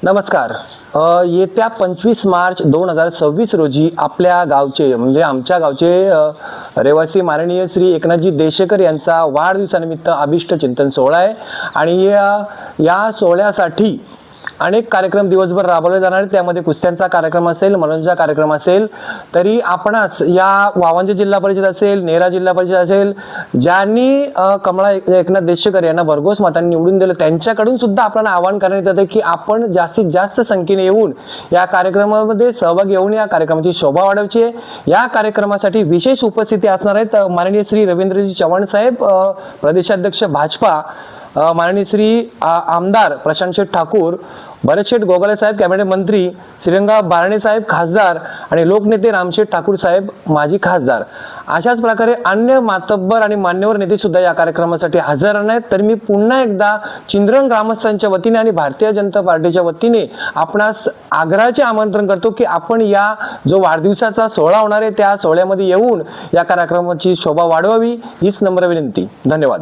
नमस्कार. येत्या 25 मार्च 2026 रोजी आपल्या गावचे म्हणजे आमच्या गावचे रहिवासी माननीय श्री एकनाथजी देशेकर यांचा वाढदिवसानिमित्त अभिष्ट चिंतन सोहळा आहे आणि या सोहळ्यासाठी अनेक कार्यक्रम दिवसभर राबवले जाणार आहेत. त्यामध्ये कुस्त्यांचा कार्यक्रम असेल, मनोरंजनाचा कार्यक्रम असेल. तरी आपणास या वावंजे जिल्हा परिषद असेल, नेरा जिल्हा परिषद असेल, ज्यांनी कमळा एकनाथ देशेकर यांना भरघोस मतांनी निवडून दिलं, त्यांच्याकडून सुद्धा आपल्याला आवाहन करण्यात येतं की आपण जास्तीत जास्त संख्येने येऊन या कार्यक्रमामध्ये सहभाग घेऊन या कार्यक्रमाची शोभा वाढवायची आहे. या कार्यक्रमासाठी विशेष उपस्थिती असणार आहेत माननीय श्री रवींद्रजी चव्हाण साहेब, प्रदेशाध्यक्ष भाजपा, माननीय श्री आमदार प्रशांत शेठ ठाकूर, भरत शेठ गोगाले साहेब कॅबिनेट मंत्री, श्रीरंगा बारणे साहेब खासदार आणि लोकनेते रामशेठ ठाकूर साहेब माजी खासदार. अशाच प्रकारे अन्य मातब्बर आणि मान्यवर नेते सुद्धा या कार्यक्रमासाठी हजर राहणार आहेत. तर मी पुन्हा एकदा चिंद्रण ग्रामस्थांच्या वतीने आणि भारतीय जनता पार्टीच्या वतीने आपणास आग्रहाचे आमंत्रण करतो की आपण या जो वाढदिवसाचा सोहळा होणार आहे त्या सोहळ्यामध्ये येऊन या कार्यक्रमाची शोभा वाढवावी हीच नम्र विनंती. धन्यवाद.